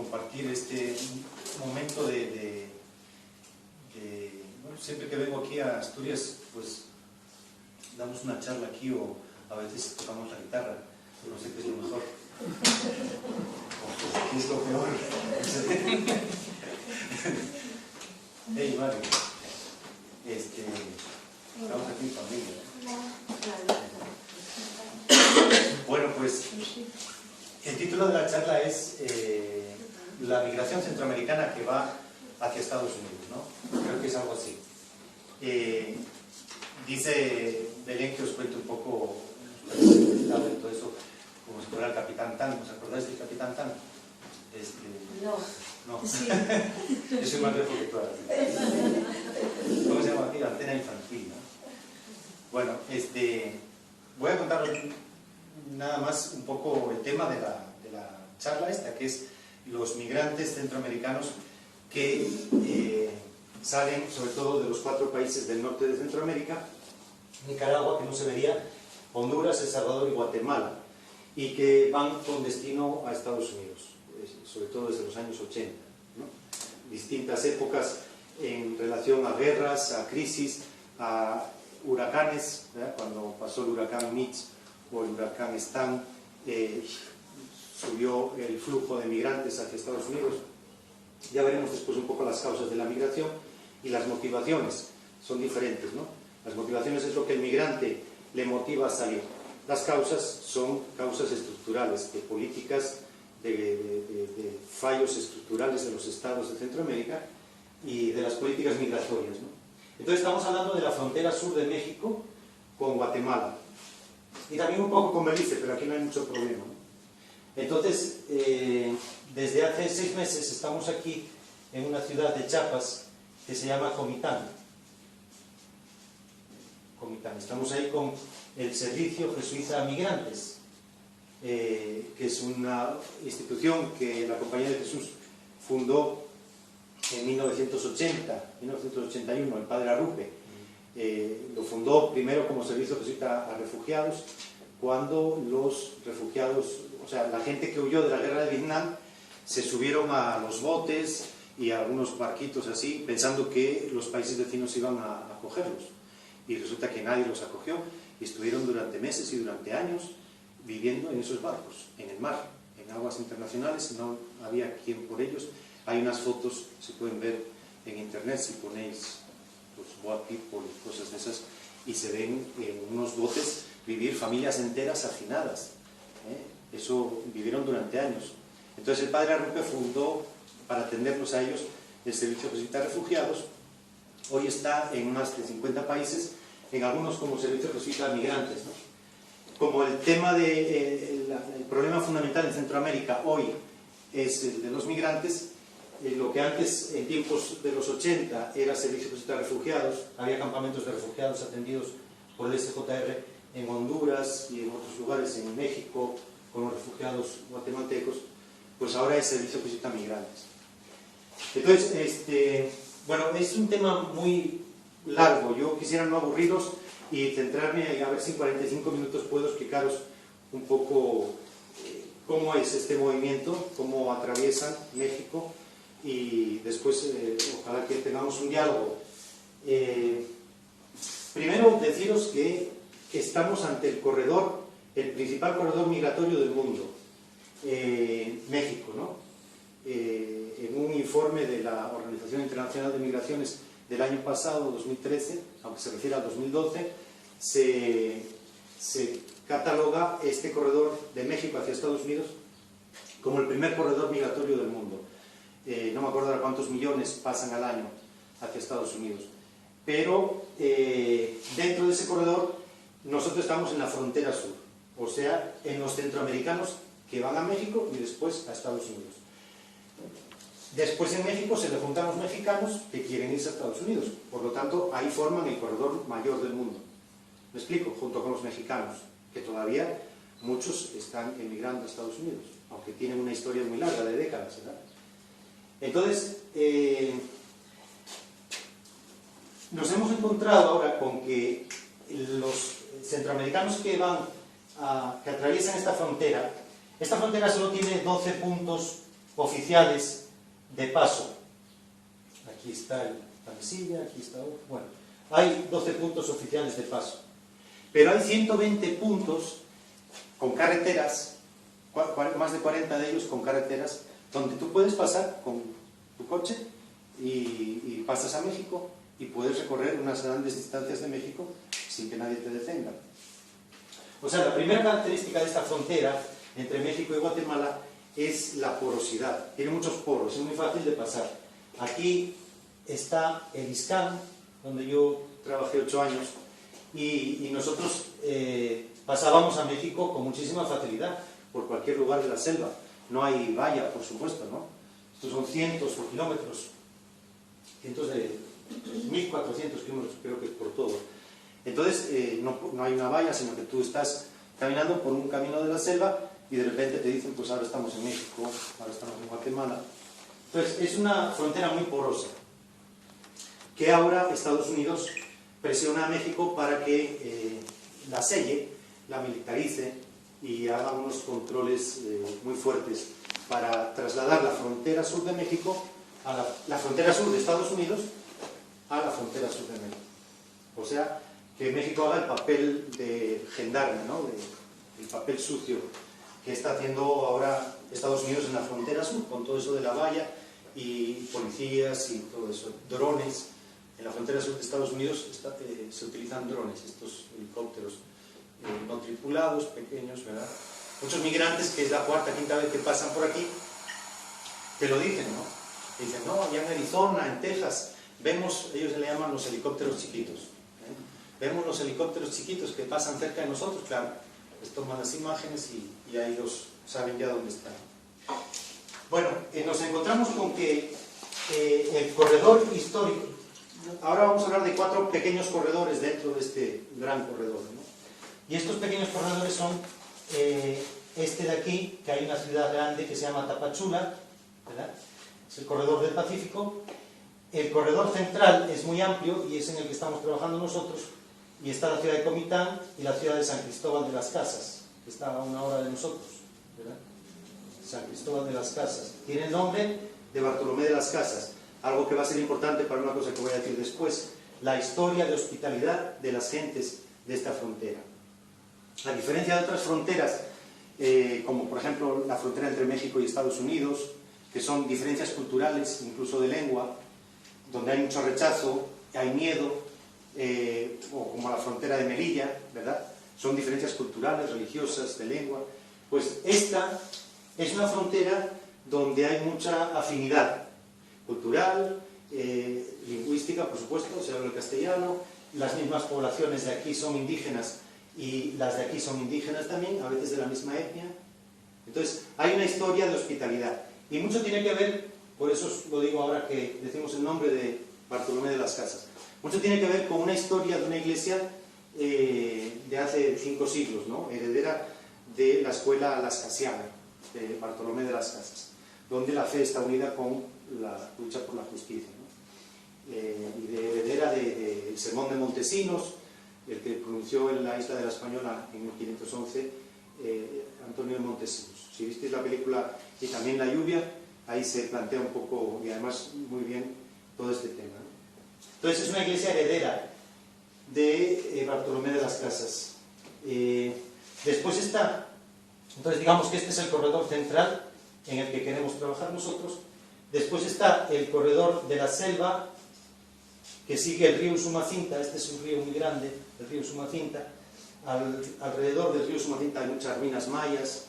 compartir este momento bueno, siempre que vengo aquí a Asturias, pues damos una charla aquí o a veces tocamos la guitarra, pero no sé qué es lo mejor. ¿Qué es lo peor? Hey, Mario. Estamos aquí en familia. Bueno, pues el título de la charla es la migración centroamericana que va hacia Estados Unidos, ¿no? Creo que es algo así. Dice Belén que os cuente un poco y todo eso, como si fuera el Capitán Tan. ¿Os acordáis del Capitán Tan? No. Sí. Yo soy más viejo que tú ahora. ¿Cómo se llama aquí? La antena infantil, ¿no? Bueno, voy a contaros nada más un poco el tema de la charla esta, que es los migrantes centroamericanos que salen sobre todo de los 4 países del norte de Centroamérica: Nicaragua, que no se vería, Honduras, El Salvador y Guatemala, y que van con destino a Estados Unidos, sobre todo desde los años 80, ¿no? Distintas épocas en relación a guerras, a crisis, a huracanes, ¿verdad? Cuando pasó el huracán Mitch o el huracán Stan, subió el flujo de migrantes hacia Estados Unidos. Ya veremos después un poco las causas de la migración y las motivaciones son diferentes, ¿no? Las motivaciones es lo que el migrante le motiva a salir. Las causas son causas estructurales, de políticas, de fallos estructurales de los estados de Centroamérica y de las políticas migratorias, ¿no? Entonces estamos hablando de la frontera sur de México con Guatemala y también un poco con Belice, pero aquí no hay mucho problema, ¿no? Entonces, desde hace 6 meses estamos aquí en una ciudad de Chiapas que se llama Comitán. Estamos ahí con el Servicio Jesuita a Migrantes, que es una institución que la Compañía de Jesús fundó en 1981, el padre Arrupe. Lo fundó primero como Servicio Jesuita a Refugiados, cuando los refugiados, o sea, la gente que huyó de la guerra de Vietnam, se subieron a los botes y a algunos barquitos así, pensando que los países vecinos iban a acogerlos. Y resulta que nadie los acogió y estuvieron durante meses y durante años viviendo en esos barcos, en el mar, en aguas internacionales, no había quien por ellos. Hay unas fotos, se pueden ver en internet si ponéis pues, Boat People y cosas de esas, y se ven en unos botes vivir familias enteras hacinadas. Eso vivieron durante años. Entonces el padre Arrupe fundó, para atenderlos a ellos, el Servicio Jesuita a Refugiados. Hoy está en más de 50 países, en algunos como Servicio Jesuita a Migrantes, ¿no? Como el tema el problema fundamental en Centroamérica hoy es el de los migrantes, lo que antes, en tiempos de los 80, era Servicio Jesuita a Refugiados, había campamentos de refugiados atendidos por el SJR en Honduras y en otros lugares, en México, con los refugiados guatemaltecos, pues ahora es Servicio Jesuita a Migrantes. Entonces, bueno, es un tema muy largo. Yo quisiera no aburriros y centrarme, a ver si en 45 minutos puedo explicaros un poco cómo es este movimiento, cómo atraviesan México, y después ojalá que tengamos un diálogo. Primero deciros que estamos ante el corredor, el principal corredor migratorio del mundo, México, ¿no? En un informe de la Organización Internacional de Migraciones del año pasado, 2013, aunque se refiere al 2012, se cataloga este corredor de México hacia Estados Unidos como el primer corredor migratorio del mundo. No me acuerdo de cuántos millones pasan al año hacia Estados Unidos, pero dentro de ese corredor nosotros estamos en la frontera sur, o sea, en los centroamericanos que van a México y después a Estados Unidos. Después en México se le juntan los mexicanos que quieren irse a Estados Unidos, por lo tanto ahí forman el corredor mayor del mundo. ¿Me explico? Junto con los mexicanos, que todavía muchos están emigrando a Estados Unidos, aunque tienen una historia muy larga de décadas, ¿verdad? Entonces, nos hemos encontrado ahora con que los centroamericanos que atraviesan esta frontera solo tiene 12 puntos oficiales de paso. Aquí está la mesilla, aquí está otro. Bueno, hay 12 puntos oficiales de paso. Pero hay 120 puntos con carreteras, más de 40 de ellos con carreteras, donde tú puedes pasar con tu coche y pasas a México y puedes recorrer unas grandes distancias de México sin que nadie te detenga. O sea, la primera característica de esta frontera entre México y Guatemala es la porosidad. Tiene muchos poros, es muy fácil de pasar. Aquí está el ISCAN, donde yo trabajé 8 años, y nosotros pasábamos a México con muchísima facilidad, por cualquier lugar de la selva. No hay valla, por supuesto, ¿no? Estos son cientos de kilómetros, cientos de 1400 kilómetros, creo que por todo. Entonces, no hay una valla, sino que tú estás caminando por un camino de la selva y de repente te dicen, pues ahora estamos en México, ahora estamos en Guatemala. Entonces, es una frontera muy porosa, que ahora Estados Unidos presiona a México para que la selle, la militarice y haga unos controles muy fuertes para trasladar la frontera sur de México, a la frontera sur de Estados Unidos, a la frontera sur de México. O sea, que México haga el papel de gendarme, ¿no? El papel sucio que está haciendo ahora Estados Unidos en la frontera sur, con todo eso de la valla y policías y todo eso, drones. En la frontera sur de Estados Unidos se utilizan drones, estos helicópteros no tripulados, pequeños, ¿verdad? Muchos migrantes, que es la cuarta, quinta vez que pasan por aquí, te lo dicen, ¿no? Te dicen, no, allá en Arizona, en Texas, vemos, ellos le llaman los helicópteros chiquitos. Vemos los helicópteros chiquitos que pasan cerca de nosotros, claro, les toman las imágenes y ahí ellos saben ya dónde están. Bueno, nos encontramos con que el corredor histórico, ahora vamos a hablar de 4 pequeños corredores dentro de este gran corredor, ¿no? Y estos pequeños corredores son este de aquí, que hay una ciudad grande que se llama Tapachula, ¿verdad? Es el corredor del Pacífico. El corredor central es muy amplio y es en el que estamos trabajando nosotros, y está la ciudad de Comitán y la ciudad de San Cristóbal de las Casas, que está a una hora de nosotros, ¿verdad? San Cristóbal de las Casas. Tiene el nombre de Bartolomé de las Casas, algo que va a ser importante para una cosa que voy a decir después, la historia de hospitalidad de las gentes de esta frontera. A diferencia de otras fronteras, como por ejemplo la frontera entre México y Estados Unidos, que son diferencias culturales, incluso de lengua, donde hay mucho rechazo, hay miedo, o como la frontera de Melilla, ¿verdad? Son diferencias culturales, religiosas, de lengua. Pues esta es una frontera donde hay mucha afinidad cultural, lingüística, por supuesto, se habla el castellano, las mismas poblaciones de aquí son indígenas y las de aquí son indígenas también, a veces de la misma etnia. Entonces, hay una historia de hospitalidad. Y mucho tiene que ver, por eso os lo digo ahora que decimos el nombre de Bartolomé de las Casas, mucho tiene que ver con una historia de una iglesia de hace 5 siglos, ¿no? Heredera de la escuela lascasiana, de Bartolomé de las Casas, donde la fe está unida con la lucha por la justicia, ¿no? Y de heredera del sermón de Montesinos, el que pronunció en la isla de la Española en 1511 Antonio de Montesinos. Si visteis la película y también La lluvia, ahí se plantea un poco, y además muy bien, todo este tema, ¿no? Entonces es una iglesia heredera de Bartolomé de las Casas. Después está, entonces digamos que este es el corredor central en el que queremos trabajar nosotros. Después está el corredor de la selva, que sigue el río Usumacinta. Este es un río muy grande, el río Usumacinta. Alrededor del río Usumacinta hay muchas ruinas mayas,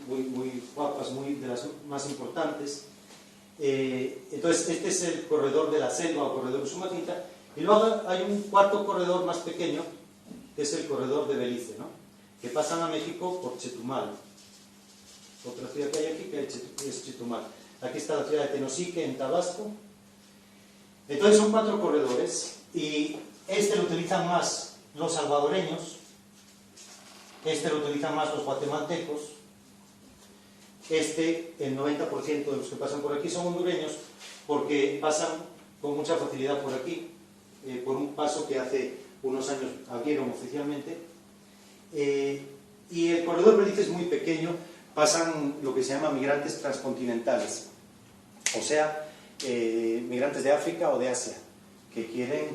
muy guapas, de las más importantes. Entonces este es el corredor de la selva o corredor Usumacinta. Y luego hay un cuarto corredor más pequeño, que es el corredor de Belice, ¿no? Que pasan a México por Chetumal. Otra ciudad que hay aquí que es Chetumal. Aquí está la ciudad de Tenosique, en Tabasco. Entonces son 4 corredores, y este lo utilizan más los salvadoreños, este lo utilizan más los guatemaltecos, el 90% de los que pasan por aquí son hondureños, porque pasan con mucha facilidad por aquí, por un paso que hace unos años abrieron oficialmente. Y el corredor Belice es muy pequeño pasan lo que se llama migrantes transcontinentales, o sea, migrantes de África o de Asia, que quieren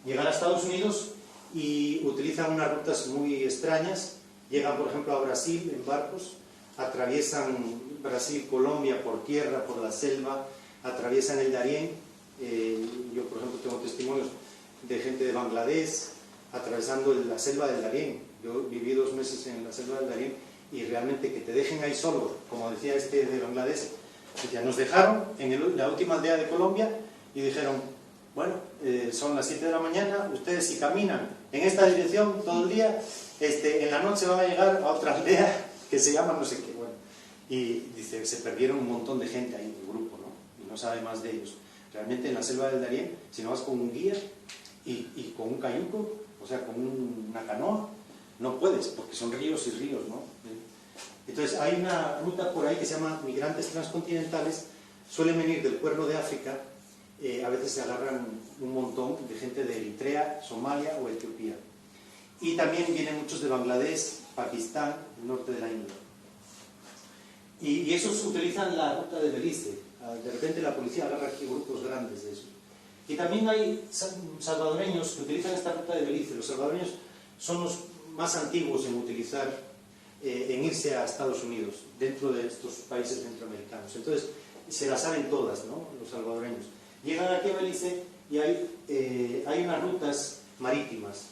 llegar a Estados Unidos y utilizan unas rutas muy extrañas. Llegan, por ejemplo, a Brasil en barcos, atraviesan Brasil, Colombia por tierra, por la selva, atraviesan el Darién. Yo, por ejemplo, tengo testimonios de gente de Bangladesh atravesando la selva del Darién. Yo viví 2 meses en la selva del Darién y realmente que te dejen ahí solo, como decía este de Bangladesh, ya nos dejaron en la última aldea de Colombia y dijeron, bueno, son las 7 de la mañana, ustedes si caminan en esta dirección todo el día, en la noche van a llegar a otra aldea que se llama no sé qué, bueno. Y dice, se perdieron un montón de gente ahí en el grupo, ¿no? Y no sabe más de ellos. Realmente en la selva del Darién, si no vas con un guía y con un cayuco, o sea, con una canoa, no puedes, porque son ríos y ríos, ¿no? Entonces hay una ruta por ahí que se llama migrantes transcontinentales, suelen venir del Cuerno de África, a veces se agarran un montón de gente de Eritrea, Somalia o Etiopía. Y también vienen muchos de Bangladesh, Pakistán, el norte de la India. Y esos utilizan la ruta de Belice. De repente la policía agarra aquí grupos grandes de esos. Y también hay salvadoreños que utilizan esta ruta de Belice. Los salvadoreños son los más antiguos en utilizar, en irse a Estados Unidos, dentro de estos países centroamericanos. Entonces, se las saben todas, ¿no? Los salvadoreños. Llegan aquí a Belice y hay unas rutas marítimas,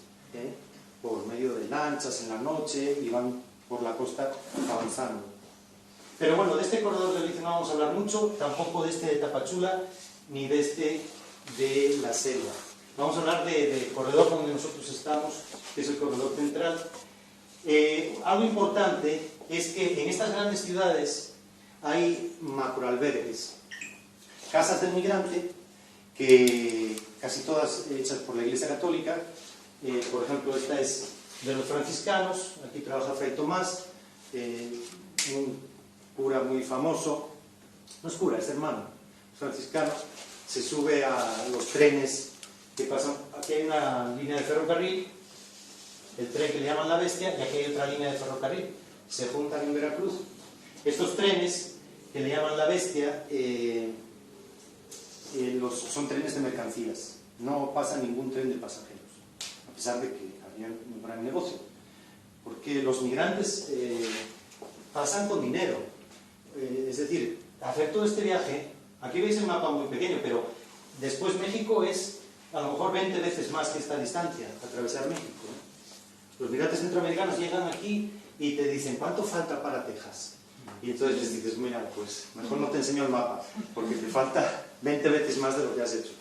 por medio de lanchas en la noche y van por la costa avanzando. Pero bueno, de este corredor de Belice no vamos a hablar mucho, tampoco de este de Tapachula, ni de este de la selva. Vamos a hablar del corredor donde nosotros estamos, que es el corredor central. Algo importante es que en estas grandes ciudades hay macroalbergues, casas del migrante, que casi todas hechas por la Iglesia Católica. Por ejemplo, esta es de los franciscanos, aquí trabaja Fray Tomás, un cura muy famoso, no es cura, es hermano, franciscano, se sube a los trenes que pasan, aquí hay una línea de ferrocarril, el tren que le llaman La Bestia, y aquí hay otra línea de ferrocarril, se juntan en Veracruz. Estos trenes que le llaman La Bestia son trenes de mercancías, no pasa ningún tren de pasajeros, a pesar de que había un gran negocio, porque los migrantes pasan con dinero, es decir, hacer todo este viaje, aquí veis el mapa muy pequeño, pero después México es a lo mejor 20 veces más que esta distancia, atravesar México, ¿no? Los migrantes centroamericanos llegan aquí y te dicen, ¿cuánto falta para Texas? Y entonces les dices, mira, pues mejor no te enseño el mapa, porque te falta 20 veces más de lo que has hecho.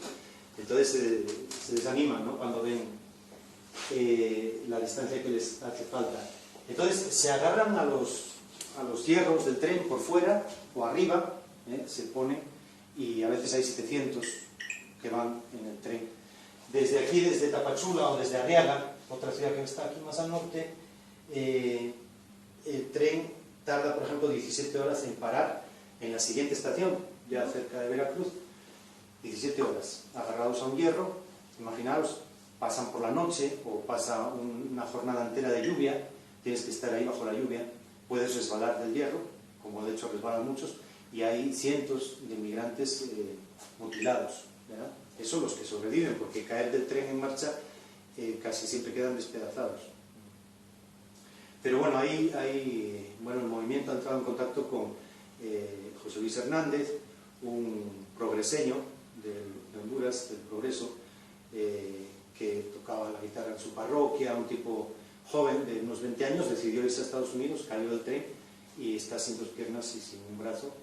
Entonces se desaniman, ¿no? Cuando ven la distancia que les hace falta. Entonces se agarran a los hierros del tren por fuera o arriba, se pone, y a veces hay 700 que van en el tren. Desde aquí, desde Tapachula o desde Arriaga, otra ciudad que está aquí más al norte, el tren tarda, por ejemplo, 17 horas en parar en la siguiente estación, ya cerca de Veracruz. 17 horas, agarrados a un hierro, imaginaos, pasan por la noche o pasa una jornada entera de lluvia, tienes que estar ahí bajo la lluvia, puedes resbalar del hierro, como de hecho resbalan muchos, y hay cientos de migrantes mutilados, ¿verdad? Esos son los que sobreviven, porque caer del tren en marcha casi siempre quedan despedazados. Pero bueno, el movimiento ha entrado en contacto con José Luis Hernández, un progreseño de Honduras, del Progreso, que tocaba la guitarra en su parroquia, un tipo joven de unos 20 años, decidió irse a Estados Unidos, cayó del tren y está sin 2 piernas y sin un brazo.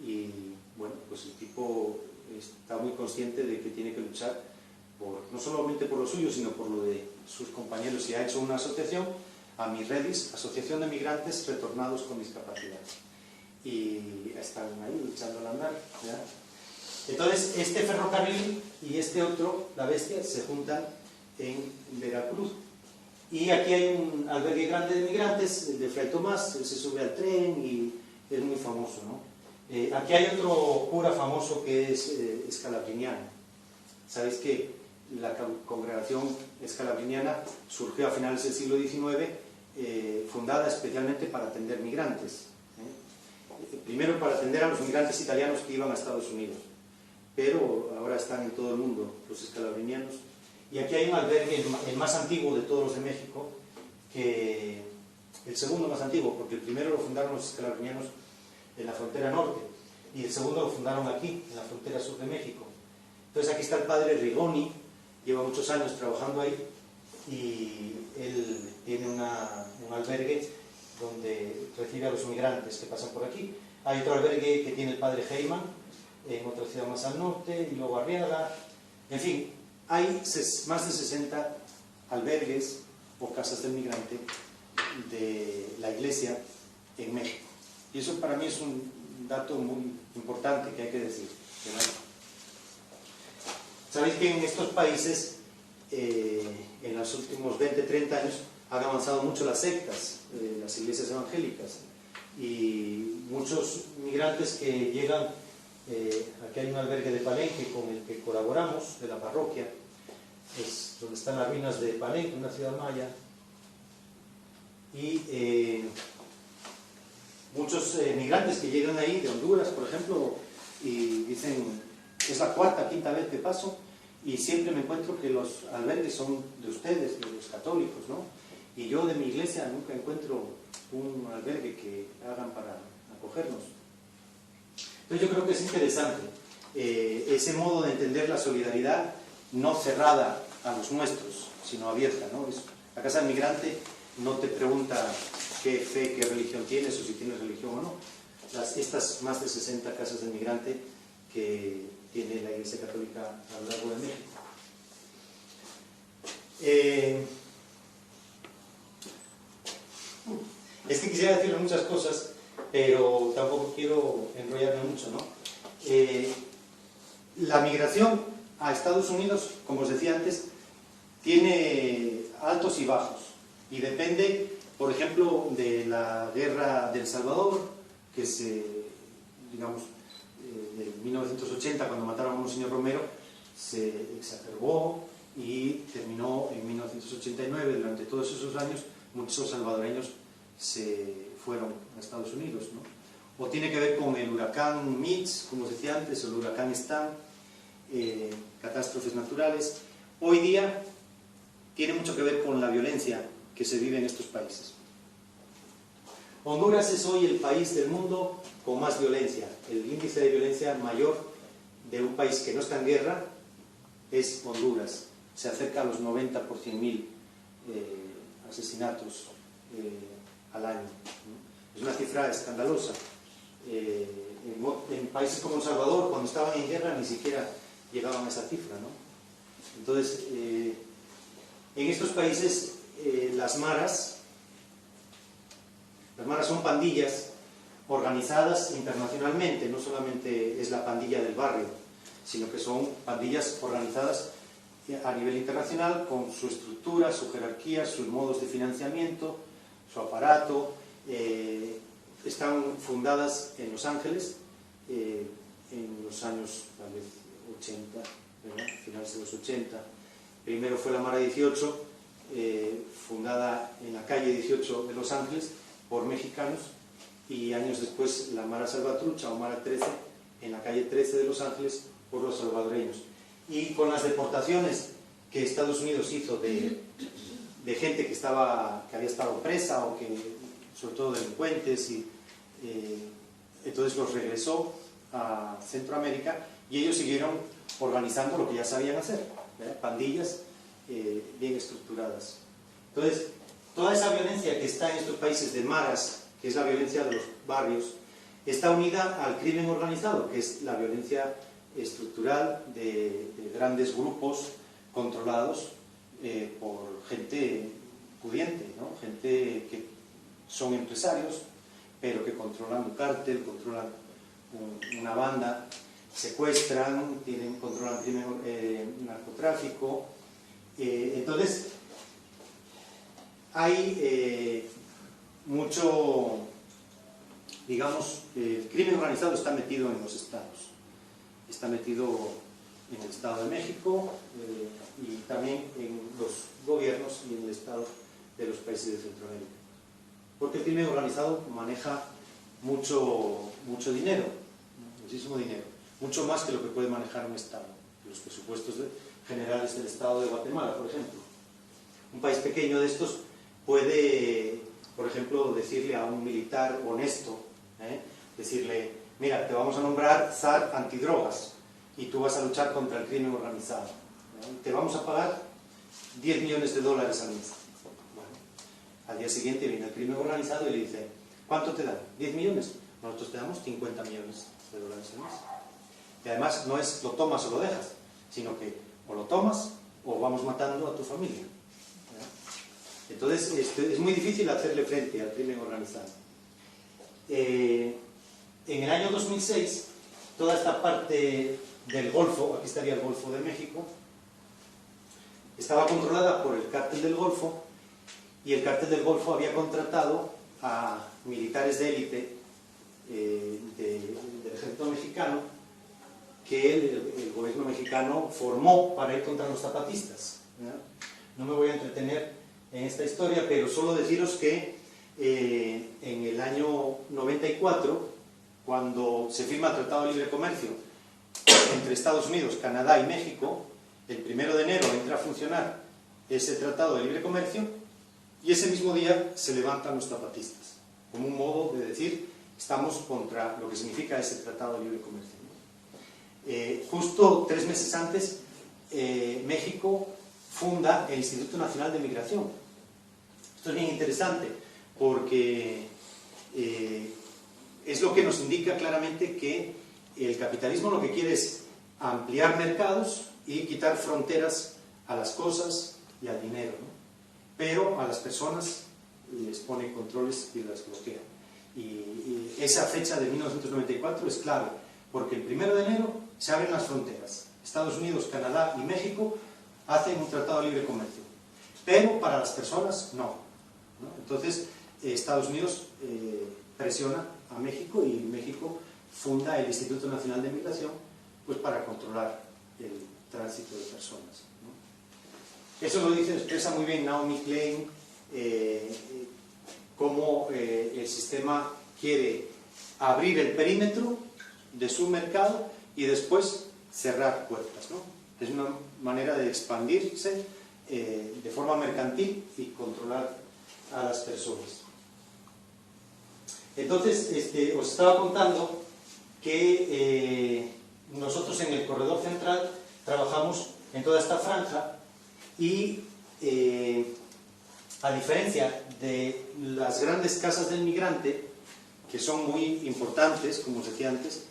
Y bueno, pues el tipo está muy consciente de que tiene que luchar no solamente por lo suyo, sino por lo de sus compañeros, y ha hecho una asociación, AMIRREDIS, Asociación de Migrantes Retornados con Discapacidad, y están ahí luchando al andar, ¿verdad? Entonces este ferrocarril y este otro, La Bestia, se juntan en Veracruz, y aquí hay un albergue grande de migrantes, el de Fray Tomás, él se sube al tren y es muy famoso, ¿no? Aquí hay otro cura famoso que es escalabriniano. Sabéis que la congregación escalabriniana surgió a finales del siglo XIX, fundada especialmente para atender migrantes. primero para atender a los migrantes italianos que iban a Estados Unidos, pero ahora están en todo el mundo los escalabrinianos. Y aquí hay un albergue, el más antiguo de todos los de México, el segundo más antiguo, porque el primero lo fundaron los escalabrinianos en la frontera norte, y el segundo lo fundaron aquí, en la frontera sur de México. Entonces aquí está el padre Rigoni, lleva muchos años trabajando ahí, y él tiene un albergue donde recibe a los migrantes que pasan por aquí. Hay otro albergue que tiene el padre Heyman, en otra ciudad más al norte, y luego Arriaga. En fin, hay más de 60 albergues o casas del migrante de la Iglesia en México. Y eso para mí es un dato muy importante que hay que decir. Sabéis que en estos países, en los últimos 20-30 años, han avanzado mucho las sectas, las iglesias evangélicas, y muchos migrantes que llegan, aquí hay un albergue de Palenque con el que colaboramos, de la parroquia, es donde están las ruinas de Palenque, una ciudad maya, y muchos migrantes que llegan ahí, de Honduras, por ejemplo, y dicen, es la cuarta, quinta vez que paso, y siempre me encuentro que los albergues son de ustedes, de los católicos, ¿no? Y yo de mi iglesia nunca encuentro un albergue que hagan para acogernos. Entonces yo creo que es interesante ese modo de entender la solidaridad no cerrada a los nuestros, sino abierta, ¿no? La casa del migrante no te pregunta qué fe, qué religión tienes o si tienes religión o no. Estas más de 60 casas del migrante que tiene la Iglesia Católica a lo largo de México. Es que quisiera decirle muchas cosas, pero tampoco quiero enrollarme mucho, ¿no? La migración a Estados Unidos, como os decía antes, tiene altos y bajos, y depende, por ejemplo, de la guerra del Salvador, que digamos, de 1980, cuando mataron a Monseñor Romero, se exacerbó y terminó en 1989. Durante todos esos años, muchos salvadoreños se fueron a Estados Unidos, ¿no? O tiene que ver con el huracán Mitch, como os decía antes, o el huracán Stan, catástrofes naturales. Hoy día tiene mucho que ver con la violencia que se vive en estos países. Honduras es hoy el país del mundo con más violencia. El índice de violencia mayor de un país que no está en guerra es Honduras. Se acerca a los 90 por 100.000 asesinatos al año, ¿no? Es una cifra escandalosa. En países como El Salvador, cuando estaban en guerra, ni siquiera llegaban a esa cifra, ¿no? Entonces, en estos países, las maras son pandillas organizadas internacionalmente. No solamente es la pandilla del barrio, sino que son pandillas organizadas a nivel internacional, con su estructura, su jerarquía, sus modos de financiamiento, su aparato. Están fundadas en Los Ángeles en los años tal vez 80, ¿verdad? Finales de los 80. Primero fue la Mara 18, fundada en la calle 18 de Los Ángeles por mexicanos, y años después la Mara Salvatrucha o Mara 13 en la calle 13 de Los Ángeles por los salvadoreños. Y con las deportaciones que Estados Unidos hizo de gente que había estado presa, o que, sobre todo delincuentes, y entonces los regresó a Centroamérica, y ellos siguieron organizando lo que ya sabían hacer, ¿verdad? Pandillas bien estructuradas. Entonces, toda esa violencia que está en estos países de maras, que es la violencia de los barrios, está unida al crimen organizado, que es la violencia estructural de grandes grupos controlados por gente pudiente, ¿no? Gente que son empresarios, pero que controlan un cártel, controlan una banda, secuestran, controlan narcotráfico. Entonces, hay mucho, digamos, el crimen organizado está metido en los estados. Está metido en el Estado de México y también en los gobiernos y en el Estado de los países de Centroamérica. Porque el crimen organizado maneja mucho dinero, muchísimo dinero, mucho más que lo que puede manejar un Estado, los presupuestos generales del Estado de Guatemala, por ejemplo. Un país pequeño de estos puede, por ejemplo, decirle a un militar honesto, decirle, mira, te vamos a nombrar zar antidrogas y tú vas a luchar contra el crimen organizado. Te vamos a pagar $10 millones al mes. Bueno, al día siguiente viene el crimen organizado y le dice, ¿cuánto te dan? ¿10 millones? Nosotros te damos $50 millones al mes. Y además no es lo tomas o lo dejas, sino que o lo tomas o vamos matando a tu familia. Entonces es muy difícil hacerle frente al crimen organizado. En el año 2006, toda esta parte del Golfo, aquí estaría el Golfo de México, estaba controlada por el Cártel del Golfo, y el Cártel del Golfo había contratado a militares de élite del ejército mexicano que el gobierno mexicano formó para ir contra los zapatistas. No me voy a entretener en esta historia, pero solo deciros que en el año 94, cuando se firma el Tratado de Libre Comercio entre Estados Unidos, Canadá y México, el 1 de enero entra a funcionar ese Tratado de Libre Comercio y ese mismo día se levantan los zapatistas, como un modo de decir, estamos contra lo que significa ese Tratado de Libre Comercio. Justo 3 meses antes, México funda el Instituto Nacional de Migración. Esto es bien interesante porque es lo que nos indica claramente que el capitalismo lo que quiere es ampliar mercados y quitar fronteras a las cosas y al dinero, ¿no? Pero a las personas les pone controles y las bloquea. Y esa fecha de 1994 es clave, porque el 1 de enero se abren las fronteras. Estados Unidos, Canadá y México hacen un tratado de libre comercio, pero para las personas no. Entonces, Estados Unidos presiona a México y México funda el Instituto Nacional de Migración pues para controlar el tránsito de personas, ¿no? Eso lo expresa muy bien Naomi Klein, cómo el sistema quiere abrir el perímetro de su mercado y después cerrar puertas, ¿no? Es una manera de expandirse de forma mercantil y controlar a las personas. Entonces, os estaba contando que nosotros en el Corredor Central trabajamos en toda esta franja y a diferencia de las grandes casas del migrante, que son muy importantes, como os decía antes,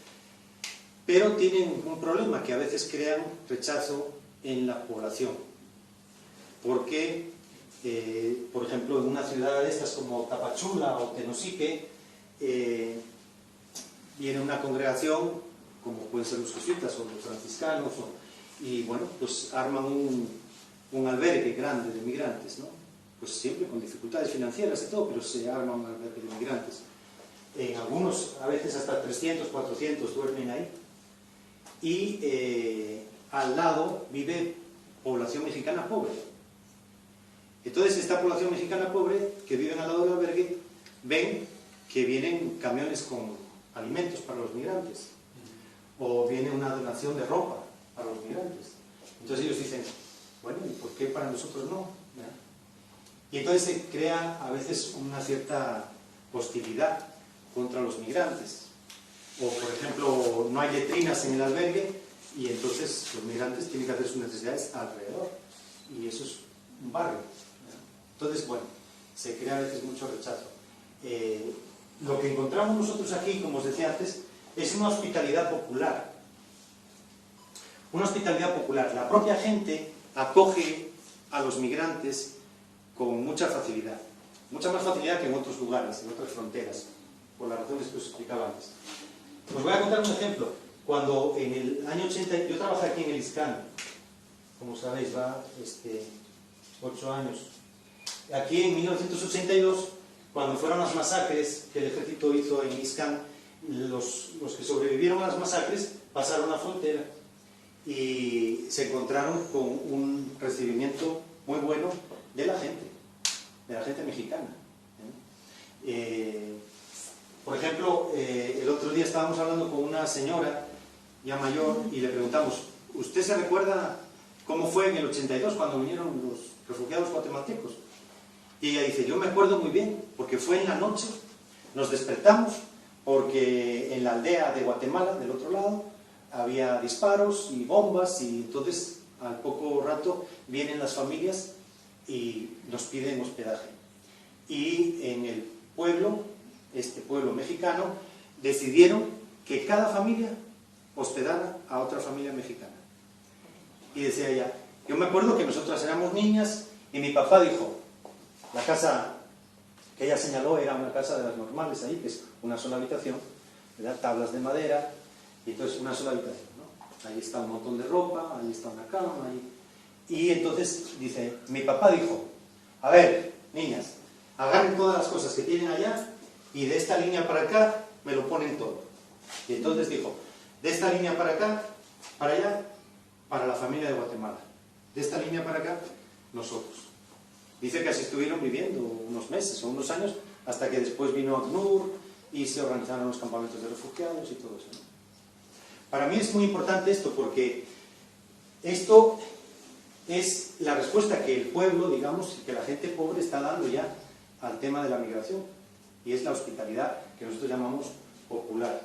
pero tienen un problema, que a veces crean rechazo en la población. Porque, por ejemplo, en una ciudad de estas como Tapachula o Tenosique, viene una congregación, como pueden ser los jesuitas o los franciscanos, y bueno, pues arman un albergue grande de migrantes, ¿no? Pues siempre con dificultades financieras y todo, pero se arma un albergue de migrantes. En algunos, a veces hasta 300, 400 duermen ahí. Y al lado vive población mexicana pobre. Entonces, esta población mexicana pobre que vive al lado del albergue, ven que vienen camiones con alimentos para los migrantes, o viene una donación de ropa para los migrantes. Entonces ellos dicen, bueno, ¿y por qué para nosotros no? ¿verdad? Y entonces se crea a veces una cierta hostilidad contra los migrantes. O, por ejemplo, no hay letrinas en el albergue y entonces los migrantes tienen que hacer sus necesidades alrededor. Y eso es un barrio. ¿verdad? Entonces, bueno, se crea a veces mucho rechazo. Lo que encontramos nosotros aquí, como os decía antes, es una hospitalidad popular. Una hospitalidad popular. La propia gente acoge a los migrantes con mucha facilidad. Mucha más facilidad que en otros lugares, en otras fronteras, por las razones que os explicaba antes. Os voy a contar un ejemplo. Cuando en el año 80, yo trabajé aquí en el ISCAN, como sabéis, va 8 años. Aquí en 1982, cuando fueron las masacres que el ejército hizo en ISCAN, los que sobrevivieron a las masacres pasaron la frontera y se encontraron con un recibimiento muy bueno de la gente mexicana. Por ejemplo, estábamos hablando con una señora ya mayor y le preguntamos, ¿usted se recuerda cómo fue en el 82 cuando vinieron los refugiados guatemaltecos? Y ella dice, yo me acuerdo muy bien, porque fue en la noche, nos despertamos, porque en la aldea de Guatemala, del otro lado, había disparos y bombas, y entonces al poco rato vienen las familias y nos piden hospedaje. Y en el pueblo, este pueblo mexicano, decidieron que cada familia hospedara a otra familia mexicana. Y decía ella, yo me acuerdo que nosotras éramos niñas y mi papá dijo, la casa que ella señaló era una casa de las normales ahí, que es una sola habitación, ¿verdad? Tablas de madera, y entonces una sola habitación, ¿no? Ahí está un montón de ropa, ahí está una cama, y entonces dice, mi papá dijo, a ver, niñas, agarren todas las cosas que tienen allá y de esta línea para acá me lo ponen todo. Y entonces dijo, de esta línea para acá, para allá, para la familia de Guatemala. De esta línea para acá, nosotros. Dice que así estuvieron viviendo unos meses o unos años, hasta que después vino ACNUR y se organizaron los campamentos de refugiados y todo eso, ¿no? Para mí es muy importante esto, porque esto es la respuesta que el pueblo, digamos, que la gente pobre está dando ya al tema de la migración, y es la hospitalidad que nosotros llamamos popular.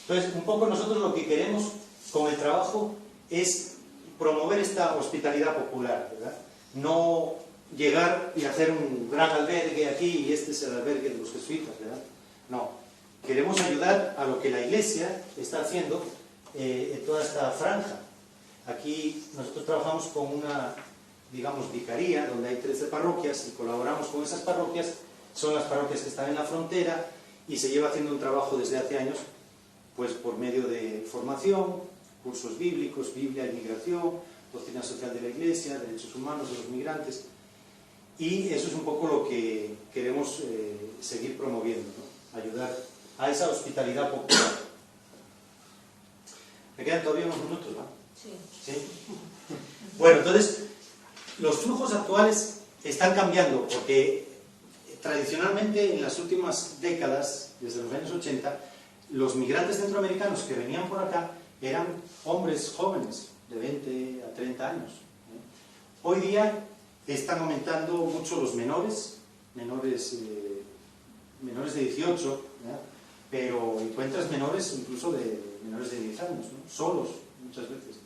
Entonces, un poco nosotros lo que queremos con el trabajo es promover esta hospitalidad popular, ¿verdad? No llegar y hacer un gran albergue aquí y este es el albergue de los jesuitas, ¿verdad? No, queremos ayudar a lo que la Iglesia está haciendo en toda esta franja. Aquí nosotros trabajamos con una, digamos, vicaría, donde hay 13 parroquias y colaboramos con esas parroquias. Son las parroquias que están en la frontera y se lleva haciendo un trabajo desde hace años, pues por medio de formación, cursos bíblicos, Biblia y migración, doctrina social de la Iglesia, derechos humanos de los migrantes, y eso es un poco lo que queremos seguir promoviendo, ¿no? Ayudar a esa hospitalidad popular. Me quedan todavía unos minutos, ¿no? Sí. ¿Sí? Bueno, entonces, los flujos actuales están cambiando porque tradicionalmente en las últimas décadas, desde los años 80, los migrantes centroamericanos que venían por acá eran hombres jóvenes, de 20 a 30 años. Hoy día están aumentando mucho los menores de 18, ¿verdad? Pero encuentras menores incluso de menores de 10 años, ¿no? Solos muchas veces.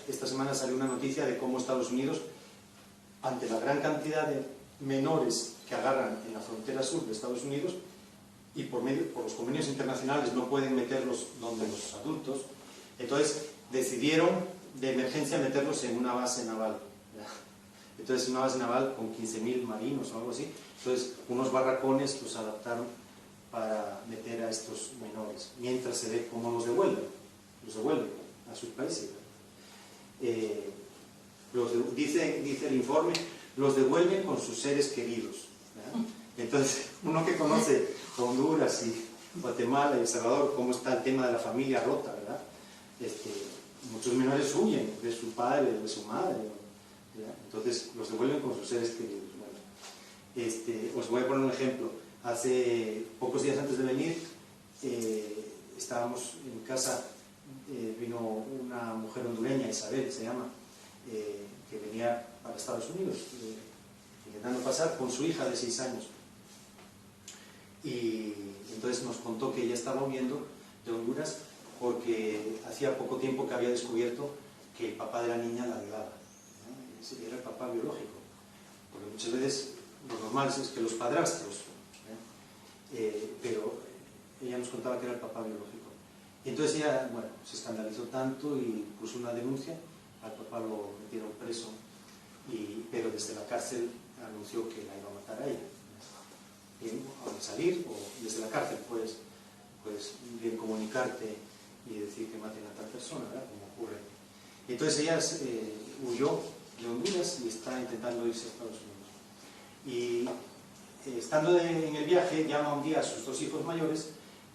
Esta semana salió una noticia de cómo Estados Unidos, ante la gran cantidad de menores que agarran en la frontera sur de Estados Unidos, y por los convenios internacionales no pueden meterlos donde los adultos, entonces decidieron de emergencia meterlos en una base naval, ¿verdad? Entonces una base naval con 15.000 marinos o algo así. Entonces unos barracones los adaptaron para meter a estos menores, mientras se ve cómo los devuelven a sus países. Dice el informe, los devuelven con sus seres queridos, ¿verdad? Entonces uno que conoce Honduras y Guatemala y El Salvador, cómo está el tema de la familia rota, ¿verdad? Muchos menores huyen de su padre, de su madre, ¿verdad? Entonces los devuelven con sus seres queridos. Bueno, os voy a poner un ejemplo. Hace pocos días antes de venir, estábamos en casa, vino una mujer hondureña, Isabel se llama, que venía para Estados Unidos, intentando pasar con su hija de 6 años. Y entonces nos contó que ella estaba huyendo de Honduras porque hacía poco tiempo que había descubierto que el papá de la niña la violaba, ¿no? Era el papá biológico, porque muchas veces lo normal es que los padrastros, pero ella nos contaba que era el papá biológico. Y entonces ella, bueno, se escandalizó tanto y puso una denuncia, al papá lo metieron preso, pero desde la cárcel anunció que la iba a matar a ella. Bien, al salir, o desde la cárcel puedes bien comunicarte y decir que maten a tal persona, ¿verdad? Como ocurre. Entonces ella huyó de Honduras y está intentando irse a Estados Unidos. Y estando en el viaje, llama un día a sus 2 hijos mayores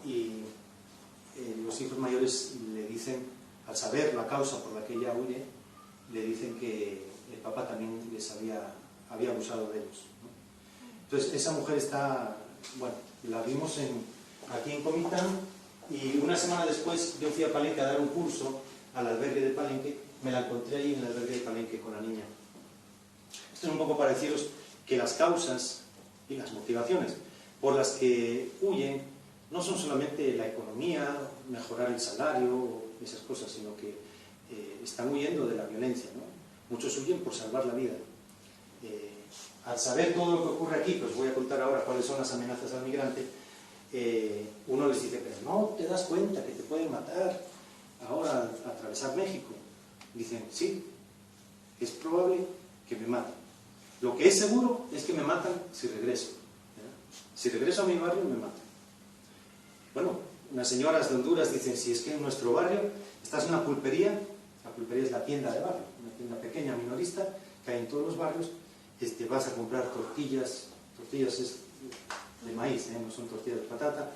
y los hijos mayores le dicen, al saber la causa por la que ella huye, le dicen que el papá también les había abusado de ellos, ¿no? Entonces esa mujer está, bueno, la vimos aquí en Comitán, y una semana después yo fui a Palenque a dar un curso al albergue de Palenque, me la encontré ahí en el albergue de Palenque con la niña. Esto es un poco para deciros que las causas y las motivaciones por las que huyen no son solamente la economía, mejorar el salario, esas cosas, sino que están huyendo de la violencia, ¿no? Muchos huyen por salvar la vida. Al saber todo lo que ocurre aquí, pues voy a contar ahora cuáles son las amenazas al migrante. Uno les dice, pero no te das cuenta que te pueden matar ahora al atravesar México. Dicen, sí, es probable que me maten. Lo que es seguro es que me matan si regreso. Si regreso a mi barrio, me matan. Bueno, unas señoras de Honduras dicen, si es que en nuestro barrio estás en una pulpería, la pulpería es la tienda de barrio, una tienda pequeña, minorista, que hay en todos los barrios, vas a comprar tortillas es de maíz, no son tortillas de patata,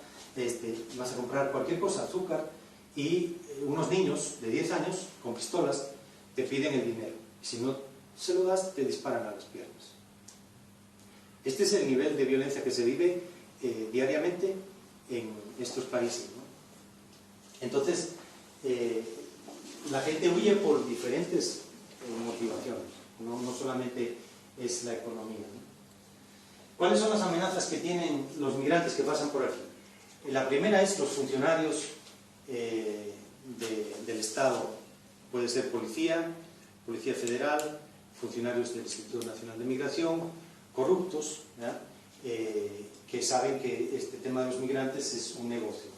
vas a comprar cualquier cosa, azúcar, y unos niños de 10 años con pistolas te piden el dinero. Y si no se lo das, te disparan a las piernas. Este es el nivel de violencia que se vive diariamente en estos países, ¿no? Entonces, la gente huye por diferentes motivaciones, no solamente es la economía, ¿no? ¿Cuáles son las amenazas que tienen los migrantes que pasan por aquí? La primera es los funcionarios del Estado, puede ser policía federal, funcionarios del Instituto Nacional de Migración, corruptos, que saben que este tema de los migrantes es un negocio.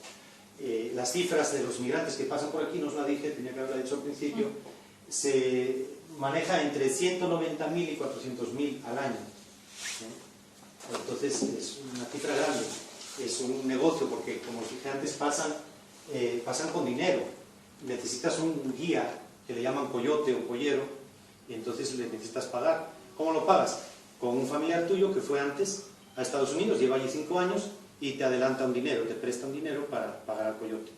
Las cifras de los migrantes que pasan por aquí, no os la dije, tenía que haberla dicho al principio, se maneja entre 190.000 y 400.000 al año. Entonces es una cifra grande, es un negocio, porque como os dije antes, pasan con dinero. Necesitas un guía que le llaman coyote o pollero, y entonces le necesitas pagar. ¿Cómo lo pagas? Con un familiar tuyo que fue antes a Estados Unidos, lleva allí 5 años y te adelanta un dinero, te presta un dinero para pagar al coyote.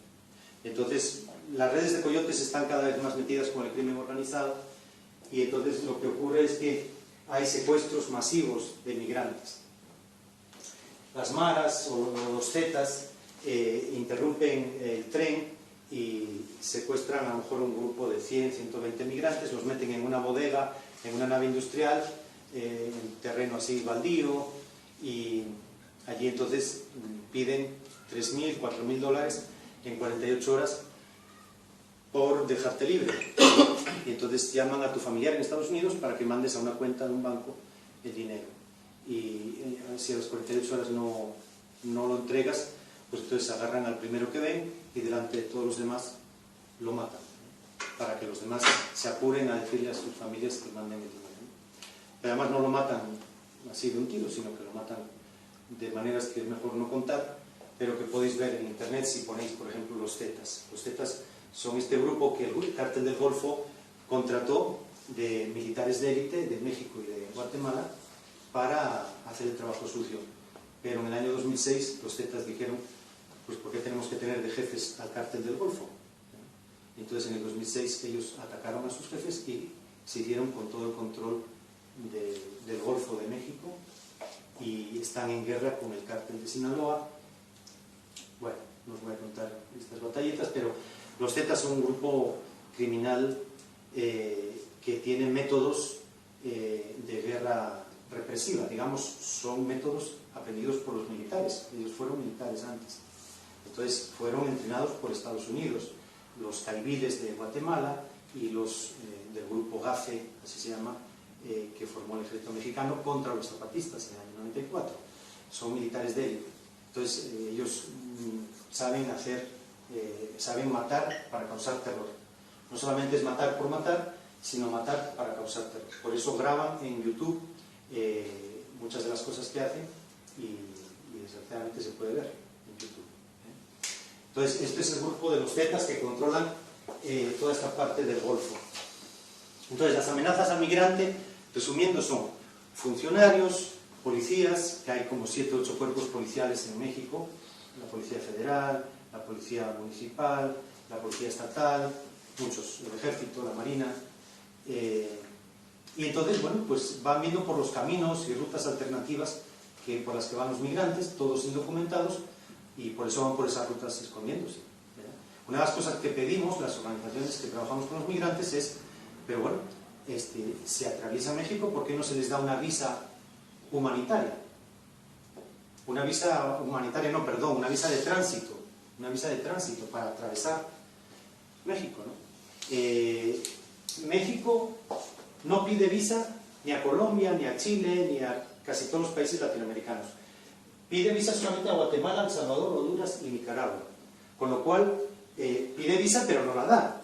Entonces las redes de coyotes están cada vez más metidas con el crimen organizado, y entonces lo que ocurre es que hay secuestros masivos de migrantes. Las maras o los zetas interrumpen el tren y secuestran a lo mejor un grupo de 100, 120 migrantes, los meten en una bodega, en una nave industrial, en terreno así baldío, y allí entonces piden $3.000, $4.000 en 48 horas por dejarte libre. Y entonces llaman a tu familiar en Estados Unidos para que mandes a una cuenta de un banco el dinero. Y si a las 48 horas no lo entregas, pues entonces agarran al primero que ven y delante de todos los demás lo matan, para que los demás se apuren a decirle a sus familias que manden el dinero. Pero además no lo matan así de un tiro, sino que lo matan de maneras que es mejor no contar, pero que podéis ver en internet si ponéis, por ejemplo, los Zetas. Los Zetas son este grupo que el Cártel del Golfo contrató de militares de élite de México y de Guatemala para hacer el trabajo sucio. Pero en el año 2006 los Zetas dijeron, pues ¿por qué tenemos que tener de jefes al Cártel del Golfo? Entonces en el 2006 ellos atacaron a sus jefes y se hicieron con todo el control del Golfo de México, y están en guerra con el Cártel de Sinaloa. Bueno, no os voy a contar estas batallitas, pero los Zetas son un grupo criminal que tiene métodos de guerra represiva, digamos, son métodos aprendidos por los militares. Ellos fueron militares antes, entonces fueron entrenados por Estados Unidos, los caibiles de Guatemala y los del grupo GAFE, así se llama, que formó el ejército mexicano contra los zapatistas en el año 94. Son militares de élite. Entonces ellos saben matar para causar terror. No solamente es matar por matar, sino matar para causar terror. Por eso graban en YouTube muchas de las cosas que hacen, y desgraciadamente se puede ver en YouTube. Entonces este es el grupo de los Zetas que controlan toda esta parte del Golfo. Entonces las amenazas al migrante, resumiendo, son funcionarios, policías, que hay como 7 o 8 cuerpos policiales en México, la Policía Federal, la Policía Municipal, la Policía Estatal, muchos, el Ejército, la Marina, y entonces, bueno, pues van viendo por los caminos y rutas alternativas por las que van los migrantes, todos indocumentados, y por eso van por esas rutas escondiéndose, ¿verdad? Una de las cosas que pedimos, las organizaciones que trabajamos con los migrantes, es, pero bueno, si atraviesa México, ¿por qué no se les da una visa humanitaria? Una visa humanitaria, no, perdón, una visa de tránsito para atravesar México, ¿no? México no pide visa ni a Colombia, ni a Chile, ni a casi todos los países latinoamericanos. Pide visa solamente a Guatemala, El Salvador, Honduras y Nicaragua. Con lo cual, pide visa pero no la da.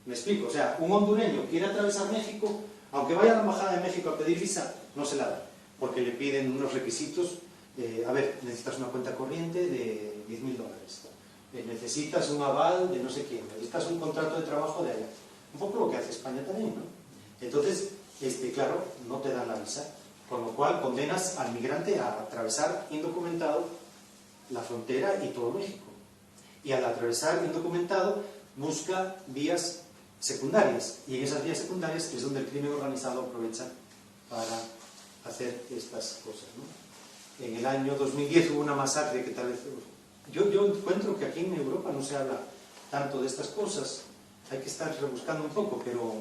Me explico, o sea, un hondureño quiere atravesar México, aunque vaya a la embajada de México a pedir visa, no se la da, porque le piden unos requisitos. A ver, necesitas una cuenta corriente de $10.000, necesitas un aval de no sé quién, necesitas un contrato de trabajo de allá. Un poco lo que hace España también, ¿no? Entonces, claro, no te dan la visa, con lo cual condenas al migrante a atravesar indocumentado la frontera y todo México. Y al atravesar indocumentado busca vías secundarias, y en esas vías secundarias es donde el crimen organizado aprovecha para hacer estas cosas, ¿no? En el año 2010 hubo una masacre que tal vez... Yo encuentro que aquí en Europa no se habla tanto de estas cosas, hay que estar rebuscando un poco, pero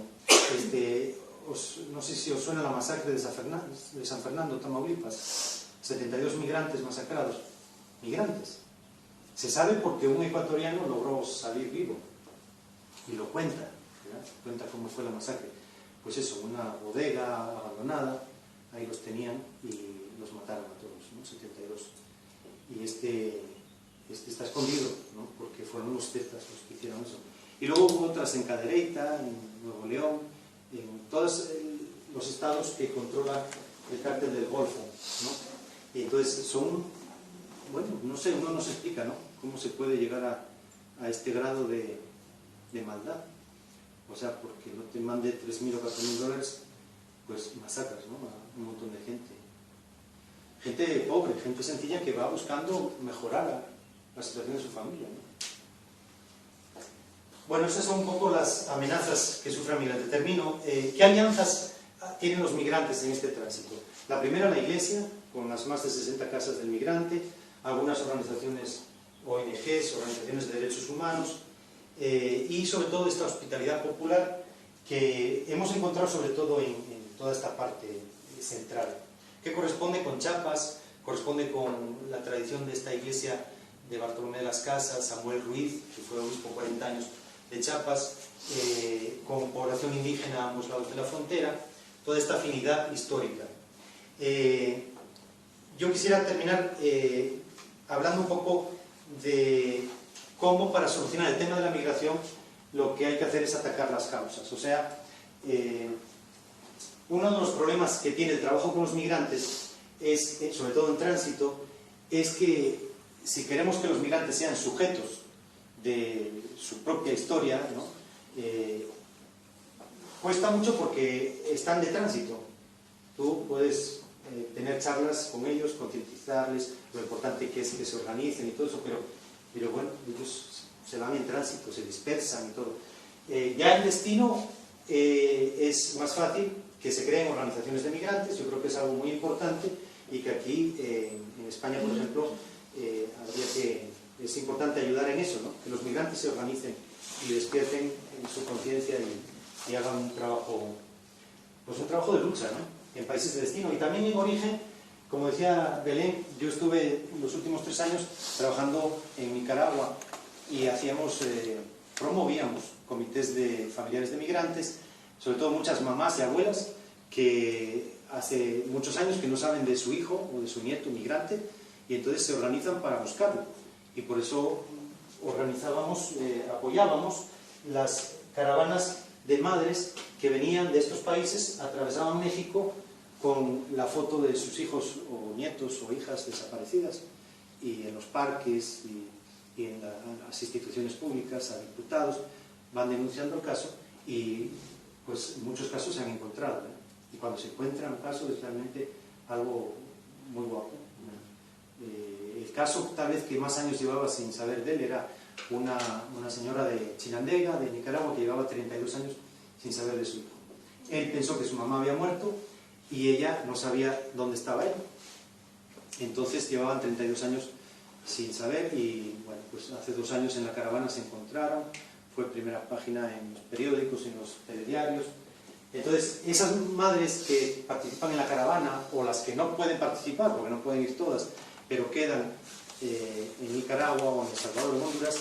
no sé si os suena la masacre de San Fernando, Tamaulipas, 72 migrantes masacrados. Migrantes. Se sabe porque un ecuatoriano logró salir vivo y lo cuenta, ¿verdad? Cuenta cómo fue la masacre. Pues eso, una bodega abandonada, ahí los tenían y los mataron a todos, ¿no? 72. Y está escondido, ¿no? Porque fueron los zetas los que hicieron eso. Y luego hubo otras en Cadereyta, en Nuevo León, en todos los estados que controla el cártel del Golfo, ¿no? Y entonces son, bueno, no sé, uno no se explica, ¿no? Cómo se puede llegar a este grado de maldad. O sea, porque no te mande $3.000 o $4.000, pues masacras, ¿no? A un montón de gente. Gente pobre, gente sencilla que va buscando mejorar la situación de su familia, ¿no? Bueno, esas son un poco las amenazas que sufre el migrante. Termino. ¿Qué alianzas tienen los migrantes en este tránsito? La primera, la Iglesia, con las más de 60 casas del migrante, algunas organizaciones ONGs, organizaciones de derechos humanos, y sobre todo esta hospitalidad popular que hemos encontrado sobre todo en toda esta parte central, que corresponde con Chiapas, corresponde con la tradición de esta iglesia de Bartolomé de las Casas, Samuel Ruiz, que fue obispo 40 años de Chiapas, con población indígena a ambos lados de la frontera, toda esta afinidad histórica. Yo quisiera terminar hablando un poco de cómo, para solucionar el tema de la migración, lo que hay que hacer es atacar las causas. O sea, uno de los problemas que tiene el trabajo con los migrantes es, sobre todo en tránsito, es que si queremos que los migrantes sean sujetos de su propia historia, ¿no? Cuesta mucho porque están de tránsito. Tú puedes tener charlas con ellos, concientizarles lo importante que es que se organicen y todo eso, pero bueno, ellos se van en tránsito, se dispersan y todo. Ya el destino es más fácil que se creen organizaciones de migrantes. Yo creo que es algo muy importante y que aquí en España, por ejemplo, es importante ayudar en eso, ¿no? Que los migrantes se organicen y despierten en su conciencia y hagan un trabajo, pues un trabajo de lucha, ¿no? En países de destino y también en origen. Como decía Belén, yo estuve los últimos 3 años trabajando en Nicaragua y promovíamos comités de familiares de migrantes, sobre todo muchas mamás y abuelas que hace muchos años que no saben de su hijo o de su nieto migrante y entonces se organizan para buscarlo. Y por eso apoyábamos las caravanas de madres que venían de estos países, atravesaban México con la foto de sus hijos o nietos o hijas desaparecidas, y en los parques y en las instituciones públicas, a diputados, van denunciando el caso y pues en muchos casos se han encontrado, ¿eh? Y cuando se encuentran casos es realmente algo muy guapo. El caso tal vez que más años llevaba sin saber de él era una señora de Chinandega, de Nicaragua, que llevaba 32 años sin saber de su hijo. Él pensó que su mamá había muerto y ella no sabía dónde estaba él. Entonces llevaban 32 años sin saber, y bueno, pues hace 2 años en la caravana se encontraron, fue primera página en los periódicos, en los telediarios. Entonces, esas madres que participan en la caravana, o las que no pueden participar, porque no pueden ir todas, pero quedan en Nicaragua o en El Salvador o en Honduras,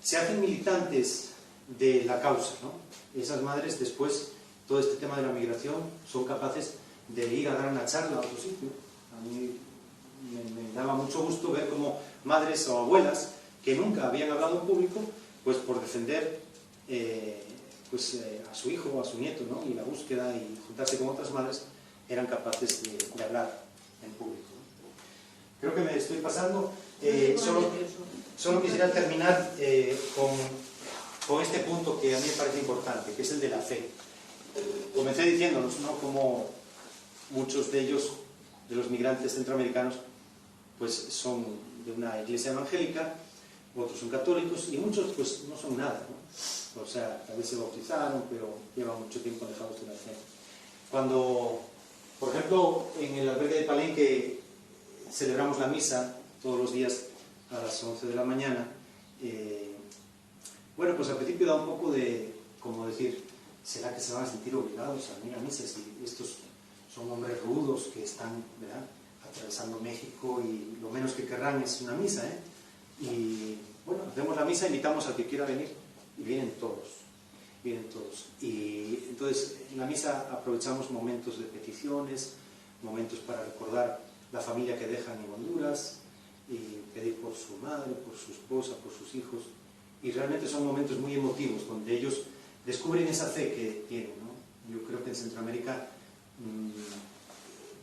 se hacen militantes de la causa, ¿no? Esas madres después, todo este tema de la migración, son capaces de ir a dar una charla a otro sitio. A mí me daba mucho gusto ver cómo madres o abuelas que nunca habían hablado en público, pues por defender a su hijo o a su nieto, ¿no? Y la búsqueda y juntarse con otras madres, eran capaces de hablar en público, ¿no? Creo que me estoy pasando. Solo quisiera terminar con este punto que a mí me parece importante, que es el de la fe. Comencé diciéndonos, ¿no?, como muchos de ellos, de los migrantes centroamericanos, pues son de una iglesia evangélica, otros son católicos, y muchos pues no son nada, ¿no? O sea, tal vez se bautizaron, pero llevan mucho tiempo alejados de la fe. Cuando, por ejemplo, en el albergue de Palenque celebramos la misa todos los días a las 11 de la mañana, bueno, pues al principio da un poco de, como decir, ¿será que se van a sentir obligados a venir a misa si estos son hombres rudos que están, ¿verdad?, atravesando México, y lo menos que querrán es una misa, ¿eh? Y bueno, hacemos la misa, invitamos al que quiera venir, y vienen todos. Y entonces en la misa aprovechamos momentos de peticiones, momentos para recordar la familia que dejan en Honduras, y pedir por su madre, por su esposa, por sus hijos, y realmente son momentos muy emotivos, donde ellos descubren esa fe que tienen, ¿no? Yo creo que en Centroamérica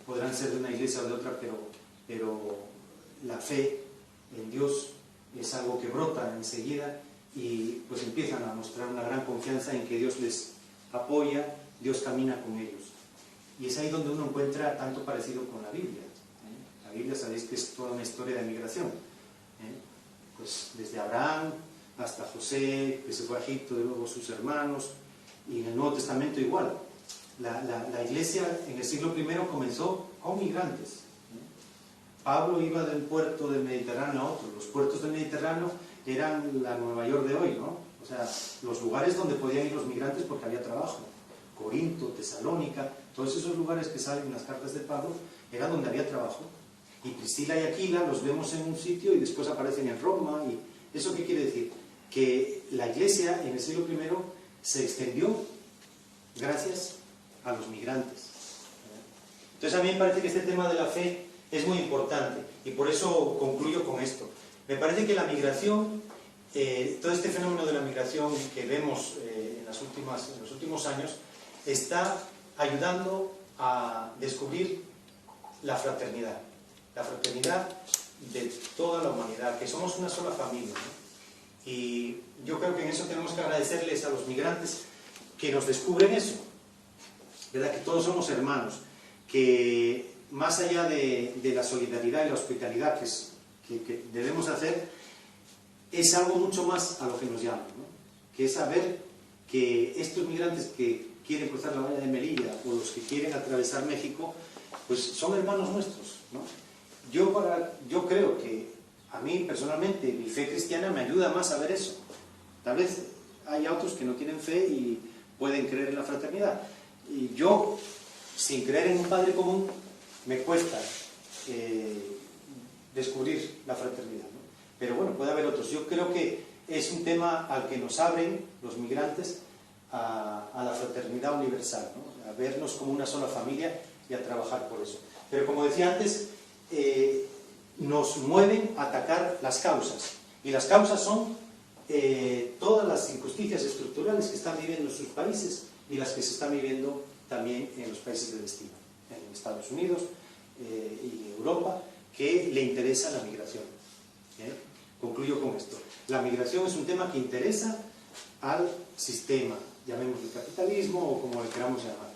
podrán ser de una iglesia o de otra, pero la fe en Dios es algo que brota enseguida, y pues empiezan a mostrar una gran confianza en que Dios les apoya, Dios camina con ellos. Y es ahí donde uno encuentra tanto parecido con la Biblia. La Biblia, sabéis que es toda una historia de migración. Pues desde Abraham hasta José, que se fue a Egipto, de luego sus hermanos, y en el Nuevo Testamento igual. La iglesia en el siglo I comenzó con migrantes. Pablo iba de un puerto del Mediterráneo a otro. Los puertos del Mediterráneo eran la Nueva York de hoy, ¿no? O sea, los lugares donde podían ir los migrantes porque había trabajo. Corinto, Tesalónica, todos esos lugares que salen en las cartas de Pablo, eran donde había trabajo. Y Priscila y Aquila los vemos en un sitio y después aparecen en Roma. ¿Y eso qué quiere decir? Que la iglesia en el siglo I se extendió gracias a los migrantes. Entonces a mí me parece que este tema de la fe es muy importante, y por eso concluyo con esto. Me parece que la migración, todo este fenómeno de la migración que vemos en los últimos años, está ayudando a descubrir la fraternidad de toda la humanidad, que somos una sola familia, ¿no? Y yo creo que en eso tenemos que agradecerles a los migrantes que nos descubren eso, ¿verdad? Que todos somos hermanos, que más allá de la solidaridad y la hospitalidad que debemos hacer, es algo mucho más a lo que nos llaman, ¿no? Que es saber que estos migrantes que quieren cruzar la valla de Melilla, o los que quieren atravesar México, pues son hermanos nuestros, ¿no? Yo creo que a mí personalmente mi fe cristiana me ayuda más a ver eso. Tal vez hay otros que no tienen fe y pueden creer en la fraternidad, y yo, sin creer en un Padre común, me cuesta descubrir la fraternidad, ¿no? Pero bueno, puede haber otros. Yo creo que es un tema al que nos abren los migrantes a la fraternidad universal, ¿no? A vernos como una sola familia y a trabajar por eso. Pero como decía antes, nos mueven a atacar las causas, y las causas son todas las injusticias estructurales que están viviendo sus países y las que se están viviendo también en los países de destino, en Estados Unidos y Europa, que le interesa la migración. Concluyo con esto. La migración es un tema que interesa al sistema, llamémoslo capitalismo o como le queramos llamar,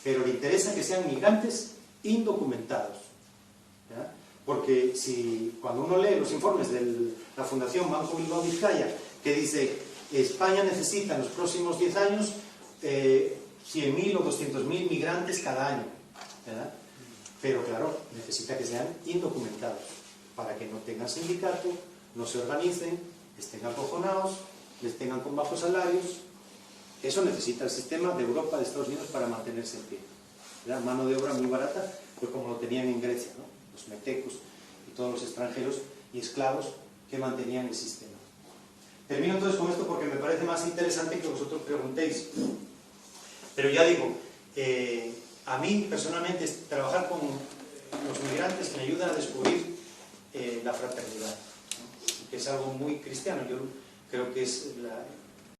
pero le interesa que sean migrantes indocumentados, ¿ya? Porque cuando uno lee los informes de la Fundación Banco Bilbao Vizcaya, que dice España necesita en los próximos 10 años 100.000 o 200.000 migrantes cada año, ¿verdad? Pero claro, necesita que sean indocumentados para que no tengan sindicato, no se organicen, estén acojonados, les tengan con bajos salarios. Eso necesita el sistema de Europa, de Estados Unidos, para mantenerse en pie. Era mano de obra muy barata, pues como lo tenían en Grecia, ¿no? Los metecos y todos los extranjeros y esclavos que mantenían el sistema. Termino entonces con esto porque me parece más interesante que vosotros preguntéis. Pero ya digo, a mí personalmente trabajar con los migrantes me ayuda a descubrir la fraternidad, ¿no? Que es algo muy cristiano. Yo creo que es